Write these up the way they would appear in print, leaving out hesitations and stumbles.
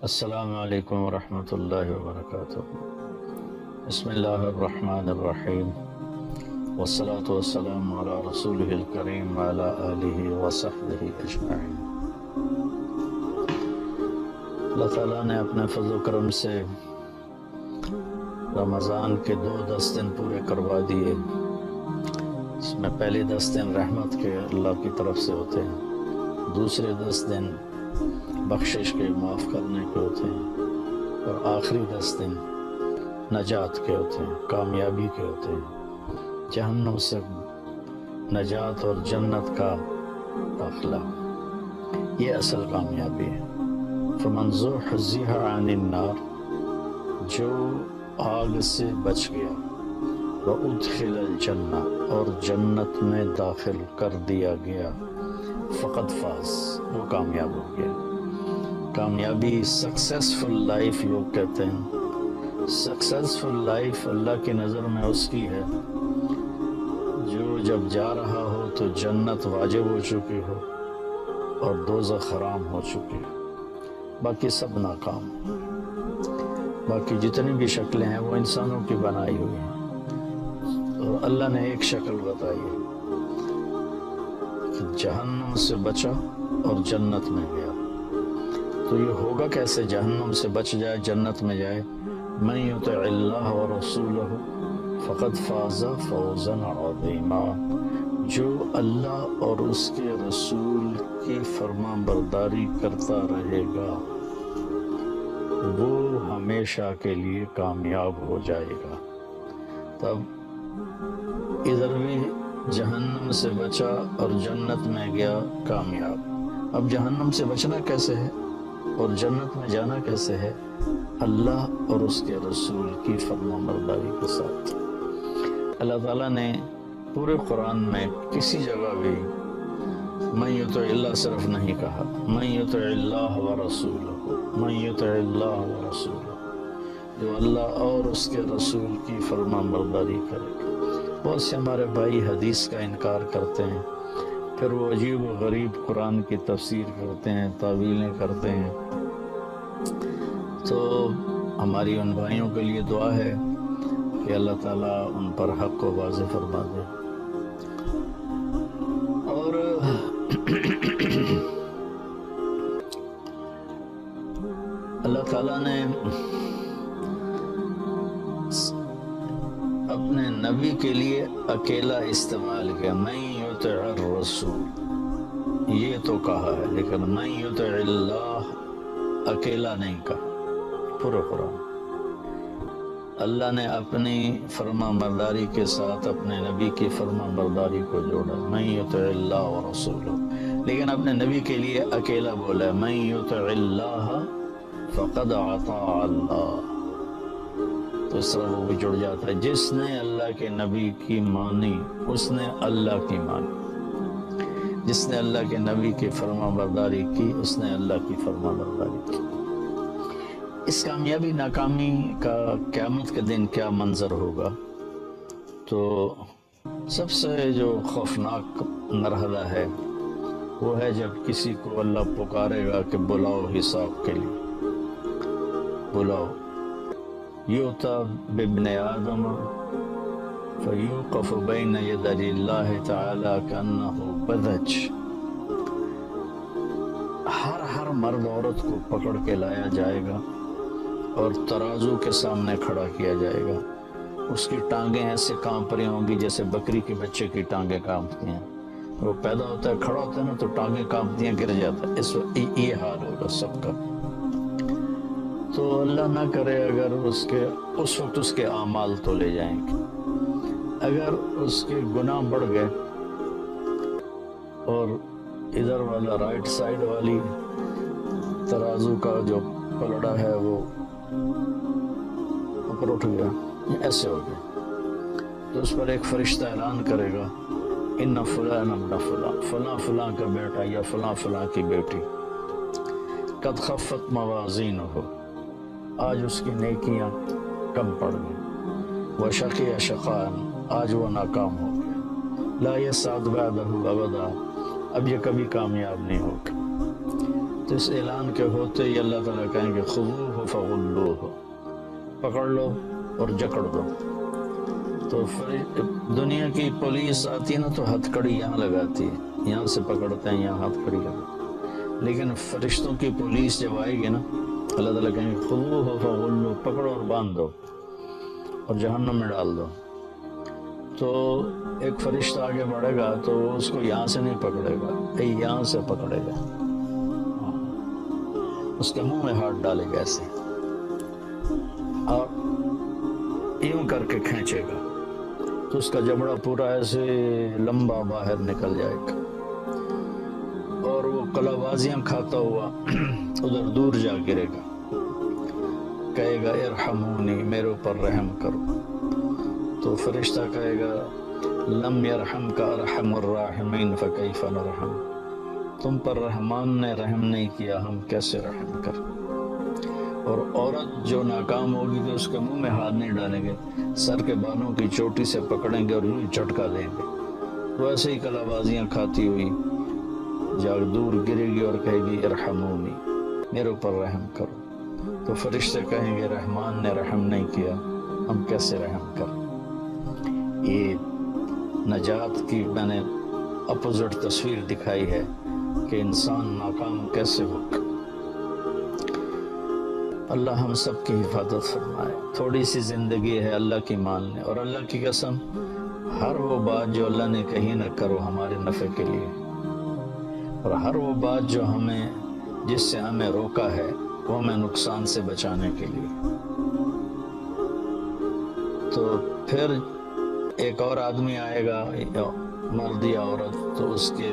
السلام علیکم ورحمۃ اللہ وبرکاتہ۔ بسم اللہ الرحمن الرحیم، والصلاة والسلام علی رسولہ الکریم وعلی آلہ وصحبہ اجمعین۔ اللہ تعالیٰ نے اپنے فضل و کرم سے رمضان کے 10 دن پورے کروا دیے۔ اس میں پہلے 10 دن رحمت کے اللہ کی طرف سے ہوتے ہیں، دوسرے 10 دن بخشش کے معاف کرنے کے ہوتے ہیں، اور آخری 10 دن نجات کے ہوتے ہیں، کامیابی کے ہوتے ہیں، جہنم سے نجات اور جنت کا داخلہ۔ یہ اصل کامیابی ہے۔ فمن زحزح عن النار، جو آگ سے بچ گیا، وادخل الجنہ، اور جنت میں داخل کر دیا گیا، فقد فاز، وہ کامیاب ہو گیا۔ کامیابی سکسیسفل لائف لوگ کہتے ہیں۔ سکسیسفل لائف اللہ کی نظر میں اس کی ہے جو جب جا رہا ہو تو جنت واجب ہو چکی ہو اور دوزخ حرام ہو چکی ہو، باقی سب ناکام۔ باقی جتنی بھی شکلیں ہیں وہ انسانوں کی بنائی ہوئی ہیں، تو اللہ نے ایک شکل بتائی ہے کہ جہنم سے بچا اور جنت میں گیا۔ تو یہ ہوگا کیسے جہنم سے بچ جائے جنت میں جائے؟ من یطع اللہ ورسولہ فقد فاز فوزا عظیما، جو اللہ اور اس کے رسول کی فرما برداری کرتا رہے گا وہ ہمیشہ کے لیے کامیاب ہو جائے گا۔ تب ادھر بھی جہنم سے بچا اور جنت میں گیا، کامیاب۔ اب جہنم سے بچنا کیسے ہے اور جنت میں جانا کیسے ہے؟ اللہ اور اس کے رسول کی فرما برداری کے ساتھ۔ اللہ تعالیٰ نے پورے قرآن میں کسی جگہ بھی من یطع اللہ صرف نہیں کہا، من یطع اللہ ورسولہ، من یطع اللہ ورسولہ، جو اللہ اور اس کے رسول کی فرما برداری کرے گا۔ بہت سے ہمارے بھائی حدیث کا انکار کرتے ہیں، پھر وہ عجیب و غریب قرآن کی تفسیر کرتے ہیں، تعویلیں کرتے ہیں۔ تو ہماری ان بھائیوں کے لیے دعا ہے کہ اللہ تعالیٰ ان پر حق کو واضح فرما دے۔ اور اللہ تعالیٰ نے اپنے نبی کے لیے اکیلا استعمال کیا، من یطع الرسول، یہ تو کہا ہے، لیکن من یطع اللہ اکیلا نہیں کہا۔ پورا قرآن اللہ نے اپنی فرما برداری کے ساتھ اپنے نبی کی فرما برداری کو جوڑا، من یطع اللہ ورسولہ، لیکن اپنے نبی کے لیے اکیلا بولا، من یطع اللہ فقد اطاع اللہ۔ تو اس طرح وہ بھی جڑ جاتا ہے، جس نے اللہ کے نبی کی مانی اس نے اللہ کی مانی، جس نے اللہ کے نبی کی فرما برداری کی اس نے اللہ کی فرما برداری کی۔ اس کامیابی ناکامی کا قیامت کے دن کیا منظر ہوگا؟ تو سب سے جو خوفناک مرحلہ ہے وہ ہے جب کسی کو اللہ پکارے گا کہ بلاؤ حساب کے لیے، بلاؤ۔ یؤتی بابن آدم فیوقف بین یدی اللہ تعالی کانہ بذج، ہر مرد عورت کو پکڑ کے لایا جائے گا اور ترازو کے سامنے کھڑا کیا جائے گا۔ اس کی ٹانگیں ایسے کانپ رہی ہوں گی جیسے بکری کے بچے کی ٹانگیں کانپتی ہیں۔ وہ پیدا ہوتا ہے، کھڑا ہوتا ہے نا تو ٹانگیں کانپتی ہیں، گر جاتا ہے۔ اس وقت یہ حال ہوگا سب کا۔ تو اللہ نہ کرے اگر اس وقت اس کے اعمال تولے جائیں گے، اگر اس کے گناہ بڑھ گئے اور ادھر والا رائٹ سائڈ والی ترازو کا جو پلڑا ہے وہ اوپر اٹھ گیا، ایسے ہو گیا، تو اس پر ایک فرشتہ اعلان کرے گا، ان فلان ابن فلان، فلاں فلاں کا بیٹا یا فلاں فلاں کی بیٹی، قد خفت موازینہ، آج اس کی نیکیاں کم پڑ گئی، وشقی شقاء، آج وہ ناکام ہو گیا، لا یسعد بعدہ ابدا، اب یہ کبھی کامیاب نہیں ہوگا۔ تو اس اعلان کے ہوتے ہی اللہ تعالیٰ کہیں گے خذوہ فغلوہ، پکڑ لو اور جکڑ دو۔ تو دنیا کی پولیس آتی ہے نا تو ہتھ کڑی یہاں لگاتی ہے، یہاں سے پکڑتے ہیں، یہاں ہتھ کڑی لگاتی، لیکن فرشتوں کی پولیس جب آئے گی نا اللہ تعالیٰ کہیں گے خذوہ فغلوہ، پکڑو اور باندھ دو اور جہنم میں ڈال دو۔ تو ایک فرشتہ آگے بڑھے گا تو وہ اس کو یہاں سے نہیں پکڑے گا، یہاں سے پکڑے گا، اس کے منہ میں ہاتھ ڈالے گا ایسے اور یوں کر کے کھینچے گا تو اس کا جبڑا پورا ایسے لمبا باہر نکل جائے گا اور وہ کلا بازیاں کھاتا ہوا ادھر دور جا گرے گا، کہے گا ارحمونی، میرے اوپر رحم کرو۔ تو فرشتہ کہے گا لم یرحمک ارحم الراحمین فکیف نرحم، تم پر رحمان نے رحم نہیں کیا، ہم کیسے رحم کریں۔ اور عورت جو ناکام ہوگی تو اس کے منہ میں ہاتھ نہیں ڈالیں گے، سر کے بالوں کی چوٹی سے پکڑیں گے اور یوں جھٹکا دیں گے، تو ایسے ہی کلا بازیاں کھاتی ہوئی جا دور گرے گی اور کہے گی ارحمونی، میرے اوپر رحم کرو۔ تو فرشتے کہیں گے رحمان نے رحم نہیں کیا، ہم کیسے رحم کریں۔ یہ نجات کی میں نے اپوزٹ تصویر دکھائی ہے کہ انسان ناکام کیسے ہوگا۔ اللہ ہم سب کی حفاظت فرمائے۔ تھوڑی سی زندگی ہے، اللہ کی مان لیں، اور اللہ کی قسم ہر وہ بات جو اللہ نے کہی نہ کرو ہمارے نفع کے لیے، اور ہر وہ بات جو جس سے ہمیں روکا ہے وہ ہمیں نقصان سے بچانے کے لیے۔ تو پھر ایک اور آدمی آئے گا، مرد یا عورت، تو اس کے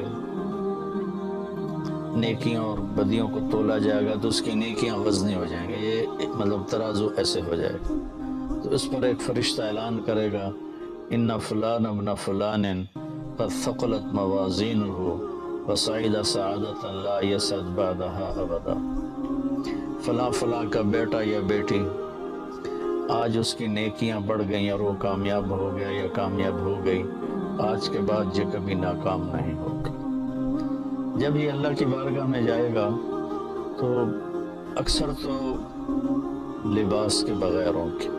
نیکیوں اور بدیوں کو تولا جائے گا تو اس کی نیکیاں وزنی ہو جائیں گے، یہ مطلب ترازو ایسے ہو جائے گا۔ تو اس پر ایک فرشتہ اعلان کرے گا ان فلان ابن فلان قد ثقلت موازینہ وصعد سعادۃ لا یسعد بعدها ابدا، فلاں فلاں کا بیٹا یا بیٹی آج اس کی نیکیاں بڑھ گئیں اور وہ کامیاب ہو گیا یا کامیاب ہو گئی، آج کے بعد یہ کبھی ناکام نہیں ہوگا۔ جب یہ اللہ کی بارگاہ میں جائے گا تو اکثر تو لباس کے بغیر ہوں گے۔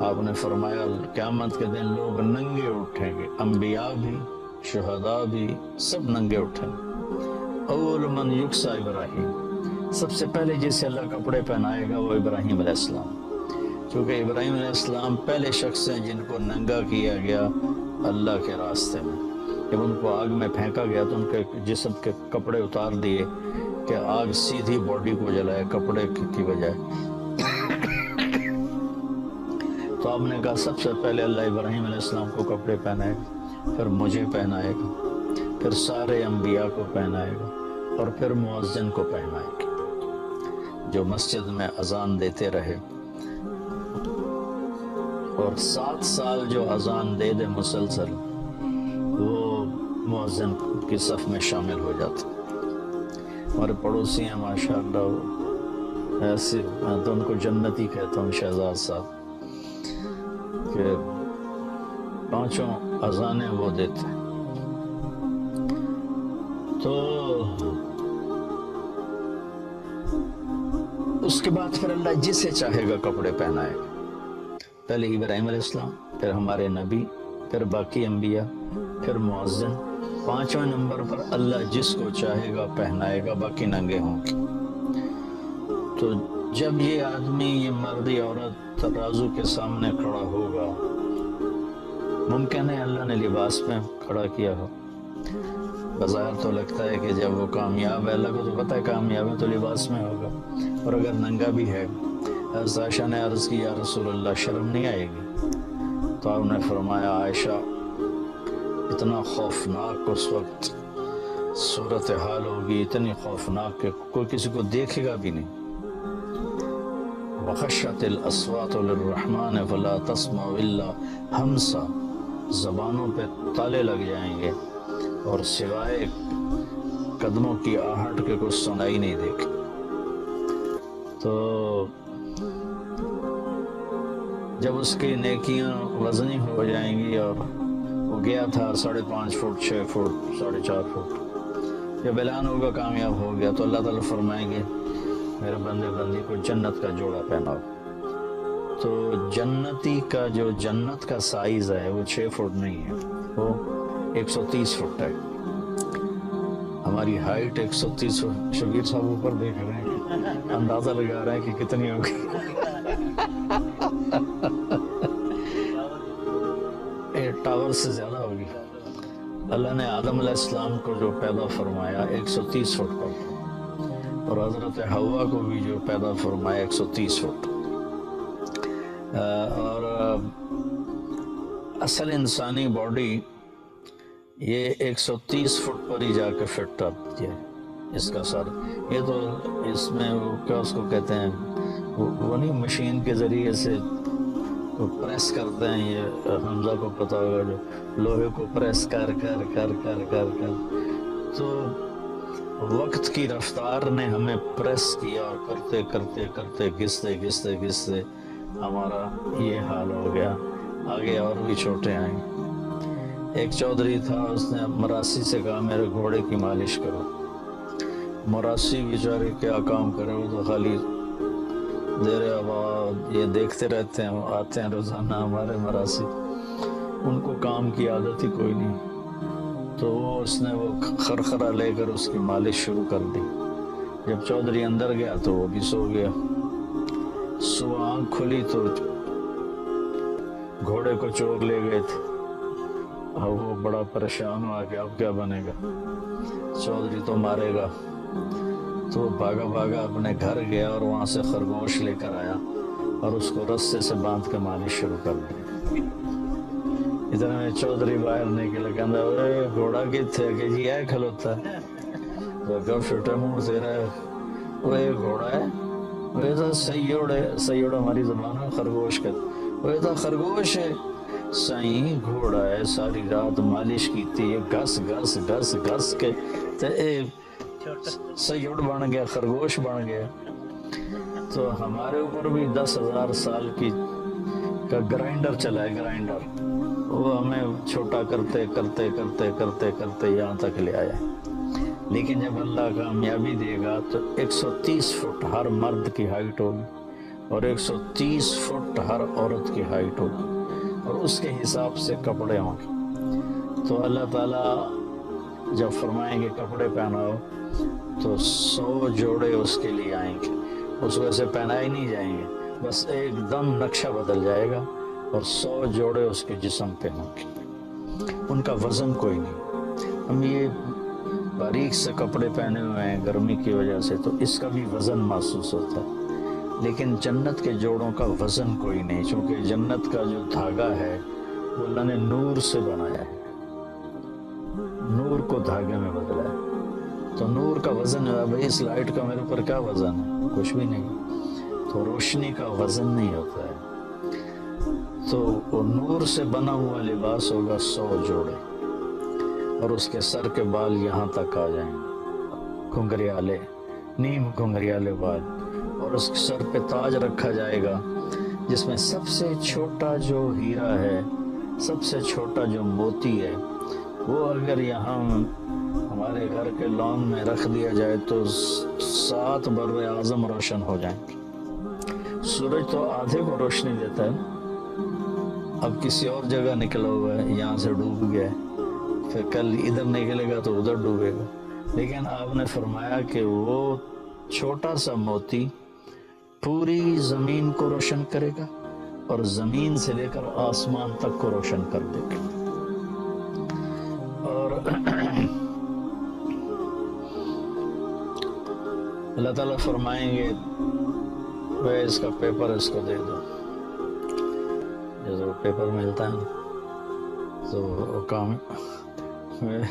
آپ نے فرمایا قیامت کے دن لوگ ننگے اٹھیں گے، انبیاء بھی، شہداء بھی، سب ننگے اٹھیں گے۔ اول من یکسا ابراہیم، سب سے پہلے جسے اللہ کپڑے پہنائے گا وہ ابراہیم علیہ السلام، کیونکہ ابراہیم علیہ السلام پہلے شخص ہیں جن کو ننگا کیا گیا اللہ کے راستے میں۔ جب ان کو آگ میں پھینکا گیا تو ان کے جسم کے کپڑے اتار دیے کہ آگ سیدھی باڈی کو جلائے کپڑے کی بجائے۔ تو آپ نے کہا سب سے پہلے اللہ ابراہیم علیہ السلام کو کپڑے پہنائے گا، پھر مجھے پہنائے گا، پھر سارے انبیاء کو پہنائے گا، اور پھر مؤذن کو پہنائے گا جو مسجد میں اذان دیتے رہے، اور 7 سال جو اذان دے دے مسلسل وہ مؤذن کی صف میں شامل ہو جاتا۔ ہمارے پڑوسی ہیں ماشاءاللہ، وہ ایسے، میں تو ان کو جنتی کہتا ہوں، شہزاد صاحب، کہ 5 اذانیں وہ دیتے ہیں۔ تو اس کے بعد پھر اللہ جسے چاہے گا کپڑے پہنائے گا، پہلے ابراہیم علیہ السلام، پھر ہمارے نبی، پھر باقی انبیاء، پھر مؤذن، 5ویں نمبر پر اللہ جس کو چاہے گا پہنائے گا، باقی ننگے ہوں گے۔ تو جب یہ آدمی، یہ مرد یا عورت ترازو کے سامنے کھڑا ہوگا، ممکن ہے اللہ نے لباس میں کھڑا کیا ہو، بظاہر تو لگتا ہے کہ جب وہ کامیاب ہے، اللہ کو تو پتہ ہے کامیاب ہے تو لباس میں ہوگا، اور اگر ننگا بھی ہے۔ حضرت عائشہ نے عرض کی یا رسول اللہ شرم نہیں آئے گی؟ تو آپ نے فرمایا عائشہ اتنا خوفناک اس وقت صورتحال ہوگی، اتنی خوفناک کہ کوئی کسی کو دیکھے گا بھی نہیں۔ وخشت الاصوات للرحمن فلا تسمع الا ہمسا، زبانوں پہ تالے لگ جائیں گے اور سوائے قدموں کی آہٹ کے کچھ سنائی نہیں دے گی۔ تو جب اس کی نیکیاں وزنی ہو جائیں گی، اور وہ گیا تھا 5.5 فٹ 6 فٹ 4.5 فٹ، جب اعلان ہوگا کامیاب ہو گیا تو اللہ تعالیٰ فرمائیں گے میرے بندے بندی کو جنت کا جوڑا پہناؤ. تو جنتی کا جو جنت کا سائز ہے وہ 6 فٹ نہیں ہے, وہ 130 فٹ ہے. ہماری ہائٹ 130 فٹ. شبیر صاحب اوپر دیکھ رہے ہیں, اندازہ لگا رہے ہیں کہ کتنی ہوگی. ٹاور سے زیادہ ہوگی. اللہ نے آدم علیہ السلام کو جو پیدا فرمایا 130 فٹ پر, اور حضرت حوا کو بھی جو پیدا فرمایا 130 فٹ. اور اصل انسانی باڈی یہ 130 فٹ پر ہی جا کے فٹ آتی ہے. اس کا سر یہ تو اس میں وہ کیا اس کو کہتے ہیں, وہ نہیں مشین کے ذریعے سے پریس کرتے ہیں, یہ حمزہ کو پتہ ہوگا, جو لوہے کو پریس کر کر کر کر کر کر. تو وقت کی رفتار نے ہمیں پریس کیا, اور کرتے کرتے کرتے گھستے گھستے گھستے ہمارا یہ حال ہو گیا. آگے اور بھی چھوٹے آئیں. ایک چودھری تھا, اس نے مراسی سے کہا میرے گھوڑے کی مالش کرو. مراسی بیچارے کیا کام کرے, وہ تو خالی دیر آباد یہ دیکھتے رہتے ہیں, آتے ہیں روزانہ ہمارے مراسی, ان کو کام کی عادت ہی کوئی نہیں. تو اس نے وہ خرخرہ لے کر اس کی مالش شروع کر دی. جب چودھری اندر گیا تو وہ بھی سو گیا. صبح آنکھ کھلی تو گھوڑے کو چور لے گئے تھے. اب وہ بڑا پریشان ہوا کہ اب کیا بنے گا, چودھری تو مارے گا. تو بھاگا بھاگا اپنے گھر گیا اور وہاں سے خرگوش لے کر آیا اور اس کو رسے سے باندھ کے مالش شروع کر دی. اتنے میں چودھری باہر نکل کے اندر, اے گھوڑا کتنے کہ جی ہے کھلوتا ہے. تو چھوٹے منہ سے رہے, وہ یہ گھوڑا ہے, وہ تو سیوڑ ہے. سیوڑ ہماری زبان ہے, خرگوش کا. وہ تو خرگوش ہے. سائیں گھوڑا ہے, ساری رات مالش کی تھی, گھس گھس گھس گھس کے سیوڑ بن گیا, خرگوش بن گیا. تو ہمارے اوپر بھی 10,000 سال کا گرائنڈر چلا ہے, گرائنڈر. وہ ہمیں چھوٹا کرتے کرتے کرتے کرتے کرتے یہاں تک لے آیا. لیکن جب اللہ کامیابی دے گا تو 130 فٹ ہر مرد کی ہائٹ ہوگی, اور 130 فٹ ہر عورت کی ہائٹ ہوگی, اور اس کے حساب سے کپڑے ہوں گے. تو اللہ تعالیٰ جب فرمائیں گے کپڑے پہناؤ تو 100 جوڑے اس کے لیے آئیں گے. اس وجہ سے پہنائے نہیں جائیں گے, بس ایک دم نقشہ بدل جائے گا اور 100 جوڑے اس کے جسم پہ ہوں گے. ان کا وزن کوئی نہیں. ہم یہ باریک سے کپڑے پہنے ہوئے ہیں گرمی کی وجہ سے, تو اس کا بھی وزن محسوس ہوتا ہے. لیکن جنت کے جوڑوں کا وزن کوئی نہیں, چونکہ جنت کا جو دھاگا ہے وہ اللہ نے نور سے بنایا ہے, نور کو دھاگے میں بدلا ہے. تو نور کا وزن ہے. بھائی اس لائٹ کا میرے اوپر کیا وزن ہے, کچھ بھی نہیں. تو روشنی کا وزن نہیں ہوتا ہے. تو وہ نور سے بنا ہوا لباس ہوگا 100 جوڑے, اور اس کے سر کے بال یہاں تک آ جائیں گے, گھنگریالے, نیم گھنگریالے بال. اور اس کے سر پہ تاج رکھا جائے گا جس میں سب سے چھوٹا جو ہیرا ہے, سب سے چھوٹا جو موتی ہے, وہ اگر یہاں ہمارے گھر کے لان میں رکھ دیا جائے تو 7 بر اعظم روشن ہو جائیں گے. سورج تو آدھے کو روشنی دیتا ہے, اب کسی اور جگہ نکلا ہوا ہے, یہاں سے ڈوب گیا, پھر کل ادھر نکلے گا تو ادھر ڈوبے گا. لیکن آپ نے فرمایا کہ وہ چھوٹا سا موتی پوری زمین کو روشن کرے گا, اور زمین سے لے کر آسمان تک کو روشن کر دے گا. اور اللہ تعالیٰ فرمائیں گے وہ اس کا پیپر اس کو دے دو. جو پیپر ملتا ہے تو وہ کام میں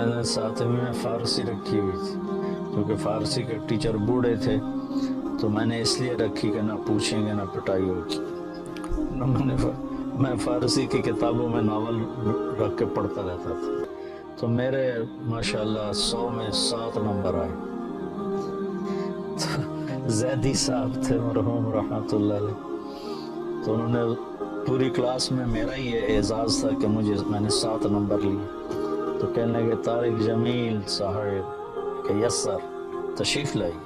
نے ساتھ میں فارسی رکھی ہوئی تھی, کیونکہ فارسی کے ٹیچر بوڑھے تھے, تو میں نے اس لیے رکھی کہ نہ پوچھیں گے نہ پٹائی ہوگی. میں فارسی کی کتابوں میں ناول رکھ کے پڑھتا رہتا تھا, تو میرے ماشاءاللہ 100 میں 7 نمبر آئے. زیدی صاحب تھے مرحوم رحمۃ اللہ علیہ, تو انہوں نے پوری کلاس میں میرا ہی یہ اعزاز تھا کہ میں نے 7 نمبر لیے. تو کہنے لگے طارق جمیل صاحب کہ یس سر تشریف لائی.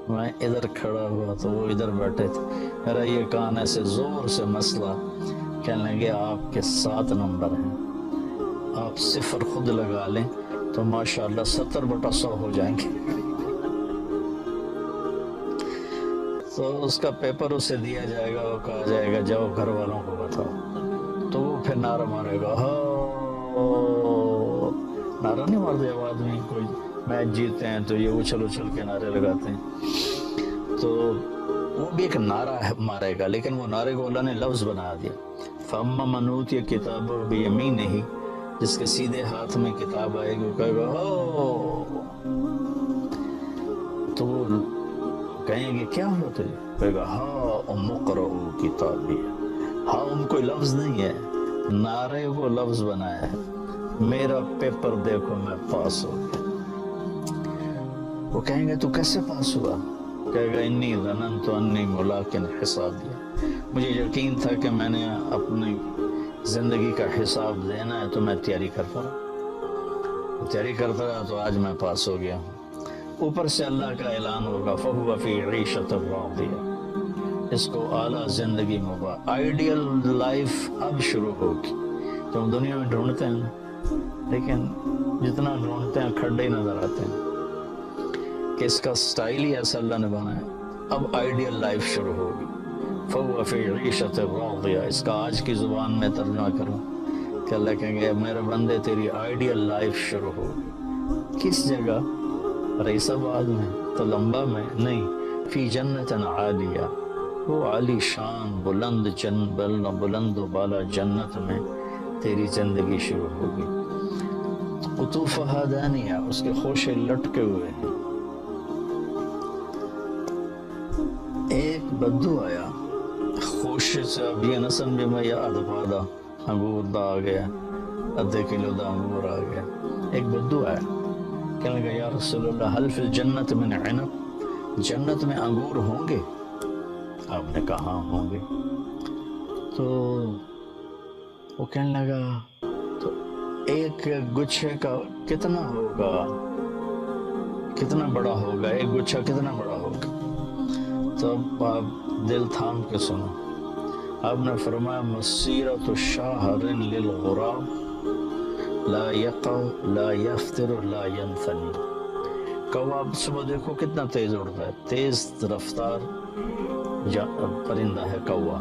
میں ادھر کھڑا ہوا تو وہ ادھر بیٹھے تھے. میرا یہ کان ایسے زور سے مسئلہ. کہنے لگے آپ کے 7 نمبر ہیں, آپ 0 خود لگا لیں تو ماشاءاللہ 70/100 ہو جائیں گے. تو اس کا پیپر اسے دیا جائے گا, وہ کہا جائے گا جاؤ گھر والوں کو بتاؤ. تو وہ پھر نعرہ مارے گا. نعرہ نہیں مارتے جب آدمی کوئی میچ جیتے ہیں تو یہ اچھل اچھل کے نعرے لگاتے ہیں. تو وہ بھی ایک نعرہ مارے گا, لیکن وہ نعرے کو اللہ نے لفظ بنا دیا. فَأَمَّا مَنْ أُوتِيَ كِتَابَهُ بِيَمِينِهِ, جس کے سیدھے ہاتھ میں کتاب آئے گی وہ کہے گا ہو. تو وہ کہیں گے کیا ہو تجھے؟ کہے گا ہاں اقرؤوا کتابیہ. ہاں کوئی لفظ نہیں ہے, نعرے کو لفظ بنایا ہے. میرا پیپر دیکھو میں پاس ہو گیا. وہ کہیں گے تو کیسے پاس ہوا؟ کہے گا انی ظننت انی ملاق حسابیہ, مجھے یقین تھا کہ میں نے اپنی زندگی کا حساب دینا ہے تو میں تیاری کرتا رہا تو آج میں پاس ہو گیا ہوں. اوپر سے اللہ کا اعلان ہوگا فَهُوَ فِي عِيشَةٍ رَاضِيَةٍ, اس کو اعلیٰ زندگی مبارک, آئیڈیل لائف اب شروع ہوگی. جو ہم دنیا میں ڈھونڈتے ہیں لیکن جتنا ڈھونڈتے ہیں کھڈے ہی نظر آتے ہیں کہ اس کا سٹائل ہی ایسا اللہ نے بنایا. اب آئیڈیل لائف شروع ہوگی. فَهُوَ فِي عِيشَةٍ رَاضِيَةٍ, اس کا آج کی زبان میں ترجمہ کروں کہ اللہ کہیں گے میرے بندے تیری آئیڈیل لائف شروع ہوگی. کس جگہ؟ رئیس آباد میں تو لمبا میں نہیں, فی جنت عالیہ, وہ عالی شان بلند و بالا جنت میں تیری زندگی شروع ہوگی. قطوفہا دانیہ, اس کے خوشے لٹکے ہوئے ہیں. ایک بدو آیا خوشے سے, اب یہ نہ سمجھے میں یا ادھا انگور دا آ گیا, آدھے کلو دا انگور آ گیا. ایک بدو آیا کہنے لگا یا رسول اللہ حل فی الجنت من عنب, جنت میں انگور ہوں گے؟ آپ نے کہا ہاں ہوں گے. تو وہ کہنے لگا تو ایک گچھے کا کتنا ہوگا, کتنا بڑا ہوگا, ایک گچھا کتنا بڑا ہوگا؟ تو آپ دل تھام کے سنو. آپ نے فرمایا مسیرۃ شہر للغراب لا یقع لا یفتر لا ینثنی. کوا صبح دیکھو کتنا تیز اڑتا ہے, تیز رفتار پرندہ ہے کوا.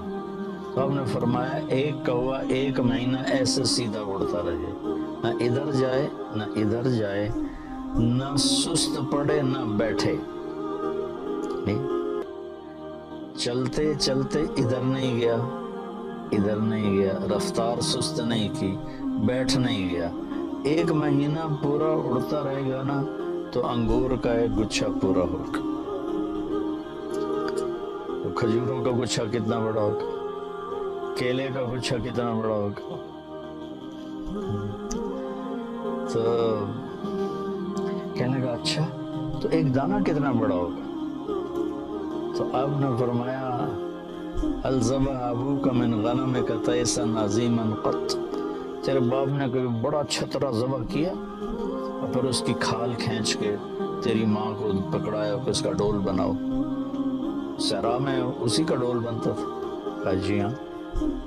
تو آپ نے فرمایا ایک کوا 1 مہینہ ایسے سیدھا اڑتا رہے, نہ ادھر جائے نہ ادھر جائے, نہ سست پڑے نہ بیٹھے. چلتے چلتے ادھر نہیں گیا ادھر نہیں گیا, رفتار سست نہیں کی, بیٹھ نہیں گیا. 1 مہینہ پورا اڑتا رہے گا نا تو انگور کا ایک گچھا پورا ہوگا. تو کھجوروں کا گچھا کتنا بڑا ہوگا, کیلے کا گچھا کتنا بڑا ہوگا. تو کہنے کا اچھا تو ایک دانہ کتنا بڑا ہوگا؟ تو آپ نے فرمایا الزبا ابوک من غنمک تیسا عظیما قط, تیرے باپ نے کوئی بڑا چھترا ذبح کیا اور پھر اس کی کھال کھینچ کے تیری ماں کو پکڑایا کہ اس کا ڈول بناؤ. صحرا میں اسی کا ڈول بنتا تھا. کہا جی ہاں.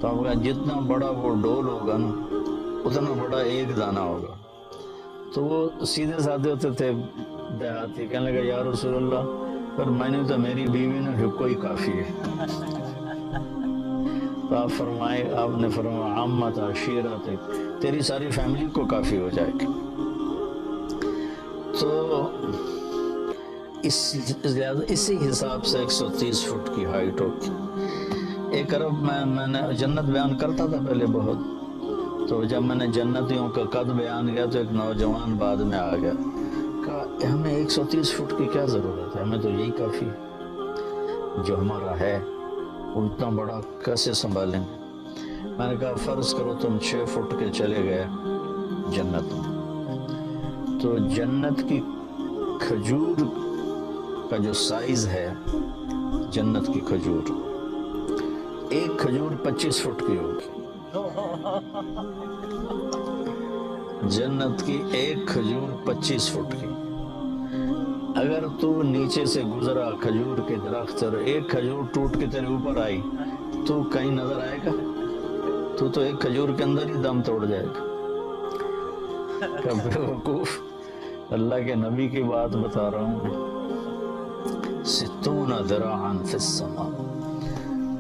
تو آپ کہا جتنا بڑا وہ ڈول ہوگا نا اتنا بڑا ایک دانہ ہوگا. تو وہ سیدھے سادھے ہوتے تھے دیہاتی, کہنے لگا یا رسول اللہ پر میں نے تو میری بیوی نے کوئی کافی ہے. تو آپ نے فرمایا عامت عشیرت, تیری ساری فیملی کو کافی ہو جائے گی. تو اسی حساب سے 130 فٹ کی ہائٹ ہوگی. 1 ارب میں نے جنت بیان کرتا تھا پہلے بہت, تو جب میں نے جنتیوں کا قد بیان کیا تو ایک نوجوان بعد میں آ گیا, کہا ہمیں 130 فٹ کی کیا ضرورت ہے, ہمیں تو یہی کافی ہے. جو ہمارا ہے وہ اتنا بڑا کیسے سنبھالیں گے. میں نے کہا فرض کرو تم 6 فٹ کے چلے گئے جنت میں, تو جنت کی کھجور کا جو سائز ہے, جنت کی کھجور, ایک کھجور 25 فٹ کی ہوگی. جنت کی ایک کھجور 25 فٹ کی. اگر تو نیچے سے گزرا کھجور کے درخت اور ایک کھجور ٹوٹ کے تیرے اوپر آئی تو کہیں نظر آئے گا؟ تو ایک کھجور کے اندر ہی دم توڑ جائے گا. بے وقوف، اللہ کے نبی کی بات بتا رہا ہوں. 60 ذراعا فی السماء.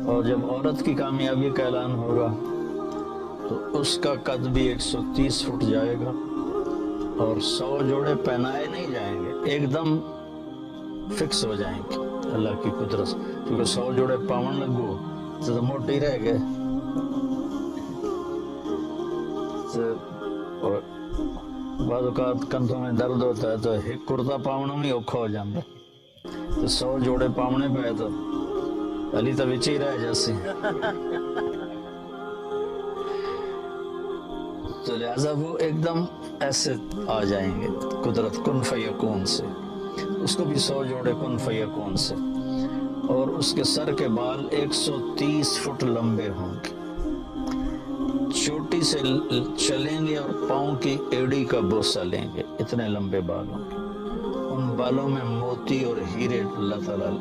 اور جب عورت کی کامیابی کا اعلان ہوگا تو اس کا قد بھی 130 فٹ جائے گا اور 100 جوڑے پہنائے نہیں جائیں گے، ایک دم فکس ہو جائیں گے اللہ کی قدرت سے. کیونکہ 100 جوڑے پاون لگو تو موٹی رہ گئے. اور بعض اوقات کندھوں میں درد ہوتا ہے تو ایک کرتا پاؤنا میں اوکھا ہو جاتا ہے. تو 100 جوڑے پاؤنے پہ تو علی تو بچ ہی رہ جیسی. تو لہذا وہ ایک دم ایسے آ جائیں گے قدرت کن فیکون سے. اس کو بھی 100 جوڑے کن فیکون سے. اور اس کے سر کے بال 130 فٹ لمبے ہوں گے. چوٹی سے چلیں گے اور پاؤں کی ایڑی کا بوسہ لیں گے، اتنے لمبے بال ہوں گے. ان بالوں میں موتی اور ہیرے اللہ تعالیٰ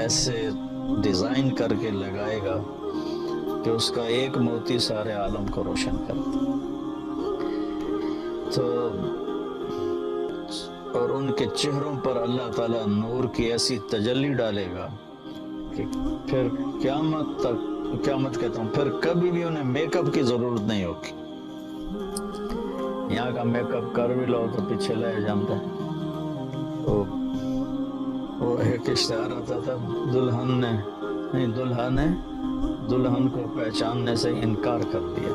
ایسے ڈیزائن کر کے لگائے گا کہ اس کا ایک موتی سارے عالم کو روشن کرتا. تو اور ان کے چہروں پر اللہ تعالیٰ نور کی ایسی تجلی ڈالے گا کہ پھر قیامت کہتا ہوں پھر کبھی بھی انہیں میک اپ کی ضرورت نہیں ہوگی. یہاں کا میک اپ کر بھی لو تو پیچھے لے جاتا ہے. وہ ایک اشتہار آتا تھا، دلہن کو پہچاننے سے انکار کر دیا.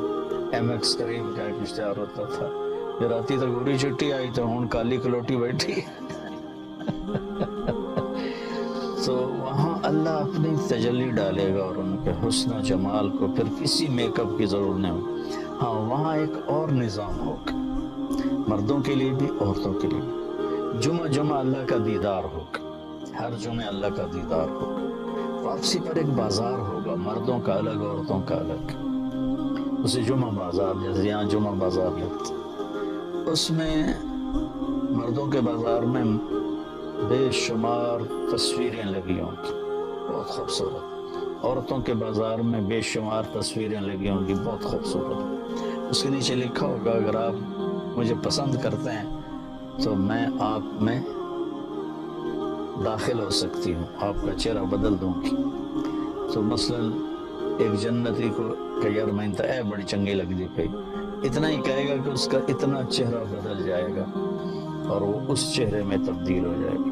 ایم ایکس کریم کا ایک اشتہار ہوتا تھا کہ راتی تو گوری چٹی آئی تو ہوں کالی کلوٹی بیٹھی. تو وہاں اللہ اپنی تجلی ڈالے گا اور ان کے حسن و جمال کو پھر کسی میک اپ کی ضرورت نہیں ہوگی. ہاں وہاں ایک اور نظام ہوگا، مردوں کے لیے بھی عورتوں کے لیے. جمعہ اللہ کا دیدار ہوگا، ہر جمعہ اللہ کا دیدار ہوگا. واپسی پر ایک بازار ہوگا، مردوں کا الگ عورتوں کا الگ، اسے جمعہ بازار، جیسے یہاں جمعہ بازار لگتا. اس میں مردوں کے بازار میں بے شمار تصویریں لگی ہوں گی بہت خوبصورت. عورتوں کے بازار میں بے شمار تصویریں لگی ہوں گی بہت خوبصورت. اس کے نیچے لکھا ہوگا اگر آپ مجھے پسند کرتے ہیں تو میں آپ میں داخل ہو سکتی ہوں، آپ کا چہرہ بدل دوں گی. تو مثلا ایک جنتی کو کہ یار میں اے بڑی چنگی لگ دی پئی، اتنا ہی کہے گا کہ اس کا اتنا چہرہ بدل جائے گا اور وہ اس چہرے میں تبدیل ہو جائے گا.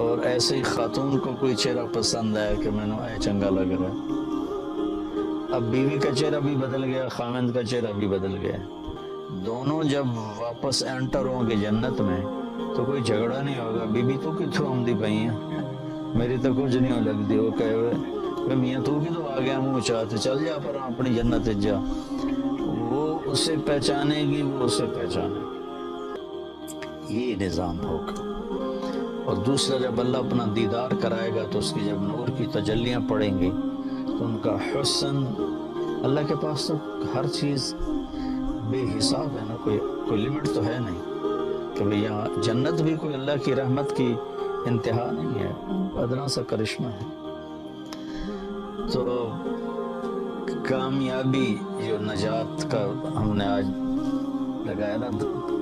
اور ایسے ہی خاتون کو کوئی چہرہ پسند آیا کہ میں نے اے چنگا لگ رہا ہے، اب بیوی کا چہرہ بھی بدل گیا، خامند کا چہرہ بھی بدل گیا. دونوں جب واپس انٹر ہوں گے جنت میں تو کوئی جھگڑا نہیں ہوگا. بی بی تو کتوں آمدی پئی ہیں، میری تو کچھ نہیں ہو لگتی. وہ کہے ہوئے میاں تو بھی تو آ گیا منہ چاہتے، چل جا پر اپنی جنت جا. وہ اسے پہچانے گی، وہ اسے پہچانے گی. یہ نظام ہوگا. اور دوسرا جب اللہ اپنا دیدار کرائے گا تو اس کی جب نور کی تجلیاں پڑیں گی تو ان کا حسن، اللہ کے پاس تو ہر چیز بے حساب ہے نا، کوئی لمٹ تو ہے نہیں کہ بھئی یہاں جنت بھی کوئی اللہ کی رحمت کی انتہا نہیں ہے، ادنا سا کرشمہ ہے. تو کامیابی جو نجات کا ہم نے آج لگایا نا،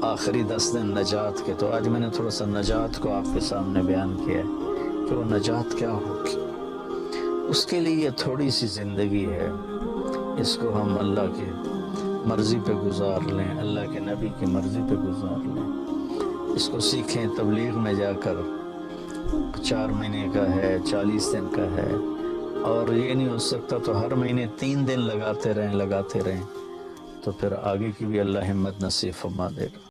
آخری 10 دن نجات کے، تو آج میں نے تھوڑا سا نجات کو آپ کے سامنے بیان کیا ہے کہ وہ نجات کیا ہوگی. اس کے لیے یہ تھوڑی سی زندگی ہے، اس کو ہم اللہ کی مرضی پہ گزار لیں، اللہ کے نبی کی مرضی پہ گزار لیں. اس کو سیکھیں. تبلیغ میں جا کر 4 مہینے کا ہے، 40 دن کا ہے، اور یہ نہیں ہو سکتا تو ہر مہینے 3 دن لگاتے رہیں تو پھر آگے کی بھی اللہ ہمت نصیب فرما دے گا.